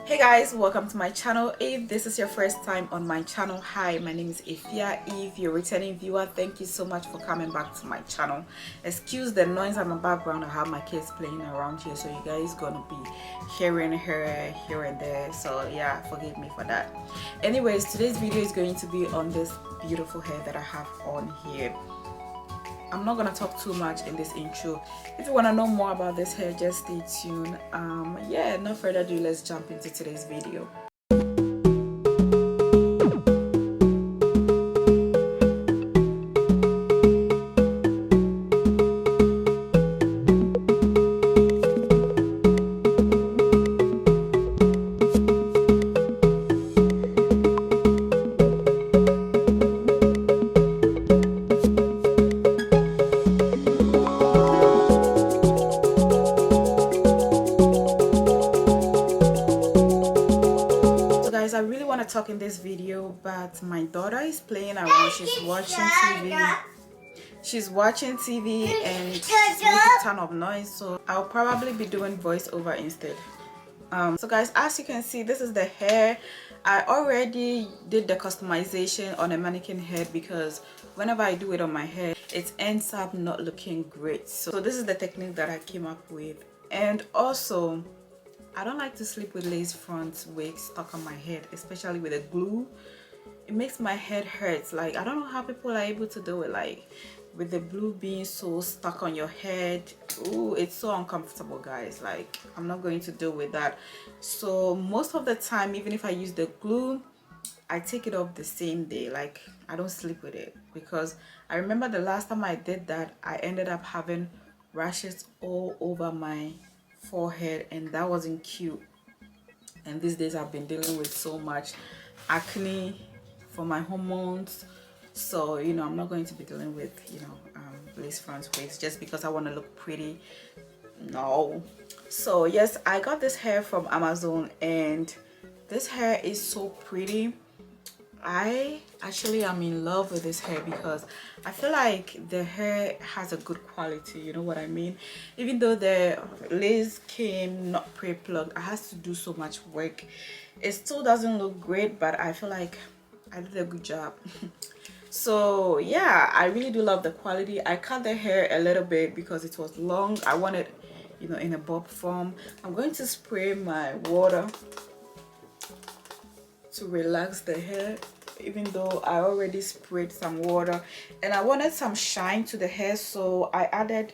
Hey guys, welcome to my channel. If this is your first time on my channel, hi, my name is Ifia. If you're a returning viewer, thank you so much for coming back to my channel. Excuse the noise in the background. I have my kids playing around here, so you guys gonna be hearing her here and there, so yeah, forgive me for that. Anyways, today's video is going to be on this beautiful hair that I have on here. I'm not gonna talk too much in this intro. If you want to know more about this hair, just stay tuned. Yeah, no further ado, let's jump into today's video. I really want to talk in this video, but my daughter is playing around. She's watching TV. She's watching TV and it's making a ton of noise, so I'll probably be doing voiceover instead. So guys, as you can see, this is the hair. I already did the customization on a mannequin head because whenever I do it on my head, it ends up not looking great. So this is the technique that I came up with. And also, I don't like to sleep with lace front wigs stuck on my head, especially with the glue. It makes my head hurt. Like, I don't know how people are able to do it, like with the glue being so stuck on your head. Ooh, it's so uncomfortable, guys. Like, I'm not going to deal with that. So most of the time, even if I use the glue, I take it off the same day. Like, I don't sleep with it, because I remember the last time I did that, I ended up having rashes all over my forehead, and that wasn't cute. And these days I've been dealing with so much acne for my hormones, so you know, I'm not going to be dealing with, you know, lace front wigs just because I want to look pretty. No. So yes, I got this hair from Amazon, and this hair is so pretty. I actually am in love with this hair because I feel like the hair has a good quality, you know what I mean? Even though the lace came not pre-plucked, I had to do so much work. It still doesn't look great, but I feel like I did a good job. So yeah, I really do love the quality. I cut the hair a little bit because it was long. I wanted, you know, in a bob form. I'm going to spray my water to relax the hair, even though I already sprayed some water, and I wanted some shine to the hair, so I added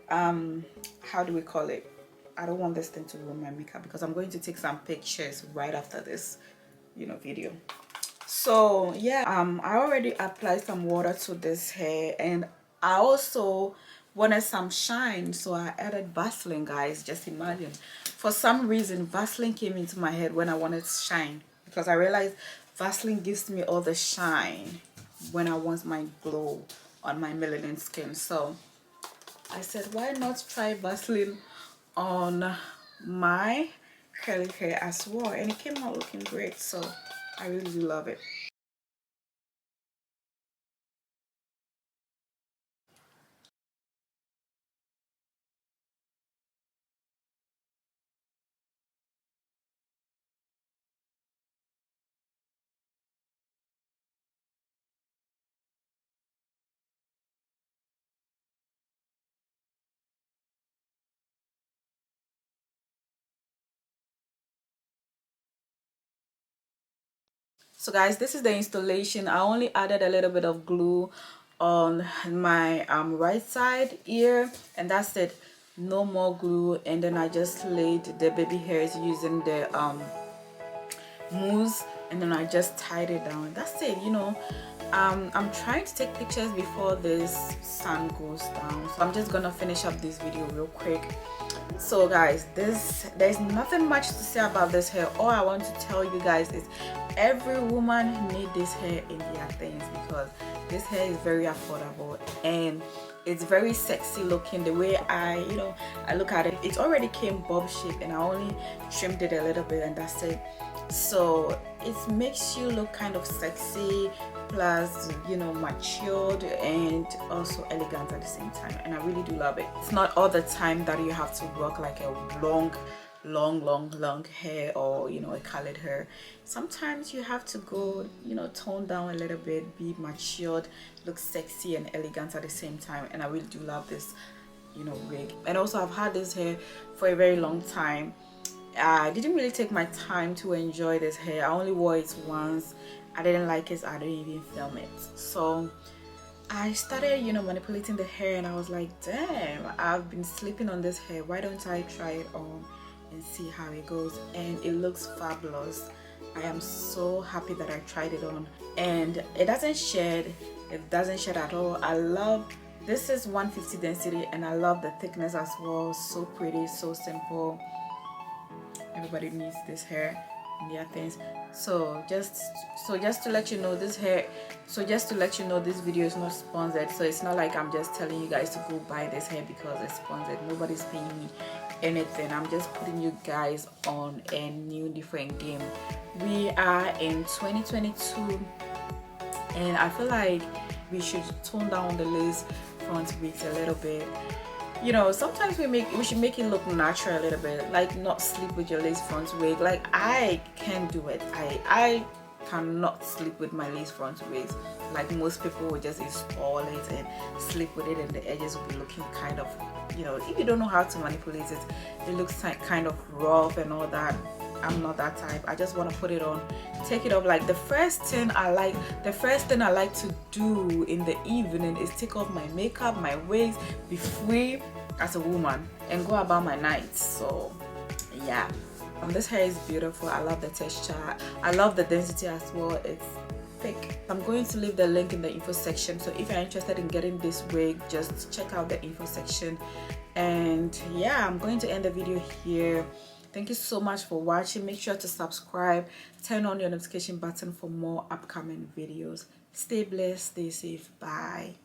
how do we call it, I don't want this thing to ruin my makeup because I'm going to take some pictures right after this, you know, video. So yeah, I already applied some water to this hair, and I also wanted some shine, so I added Vaseline, guys. Just imagine, for some reason Vaseline came into my head when I wanted shine, because I realized Vaseline gives me all the shine when I want my glow on my melanin skin. So I said, why not try Vaseline on my curly hair as well, and it came out looking great. So I really do love it. So guys, this is the installation. I only added a little bit of glue on my right side ear, and that's it. No more glue. And then I just laid the baby hairs using the mousse, and then I just tied it down. That's it, you know. I'm trying to take pictures before this sun goes down, so I'm just gonna finish up this video real quick. So guys, there's nothing much to say about this hair. All I want to tell you guys is every woman need this hair in their things, because this hair is very affordable and it's very sexy looking. The way I look at it, it already came bob shape, and I only trimmed it a little bit, and that's it. So it makes you look kind of sexy, plus, you know, matured and also elegant at the same time, and I really do love it. It's not all the time that you have to rock like a long long hair, or you know, a colored hair. Sometimes you have to go, you know, tone down a little bit, be matured, look sexy and elegant at the same time. And I really do love this, you know, wig. And also I've had this hair for a very long time. I didn't really take my time to enjoy this hair. I only wore it once. I didn't like it, so I didn't even film it. So I started, you know, manipulating the hair, and I was like, damn, I've been sleeping on this hair. Why don't I try it on and see how it goes? And it looks fabulous. I am so happy that I tried it on, and it doesn't shed. It doesn't shed at all. I love, this is 150 density, and I love the thickness as well. So pretty, so simple. Everybody needs this hair in their things. So just to let you know, this hair, so just to let you know, this video is not sponsored. So it's not like I'm just telling you guys to go buy this hair because it's sponsored. Nobody's paying me anything. I'm just putting you guys on a new different game. We are in 2022, and I feel like we should tone down the lace front wigs a little bit. You know, sometimes we should make it look natural a little bit, like not sleep with your lace front wig. Like, I can't do it. I cannot sleep with my lace front wigs. Like, most people will just install it and sleep with it, and the edges will be looking kind of, you know, if you don't know how to manipulate it, it looks kind of rough and all that. I'm not that type. I just want to put it on, take it off. Like, the first thing I like to do in the evening is take off my makeup, my wigs, be free as a woman, and go about my nights. So yeah, this hair is beautiful. I love the texture. I love the density as well. It's thick. I'm going to leave the link in the info section, so if you're interested in getting this wig, just check out the info section. And yeah, I'm going to end the video here. Thank you so much for watching. Make sure to subscribe, turn on your notification button for more upcoming videos. Stay blessed, stay safe. Bye.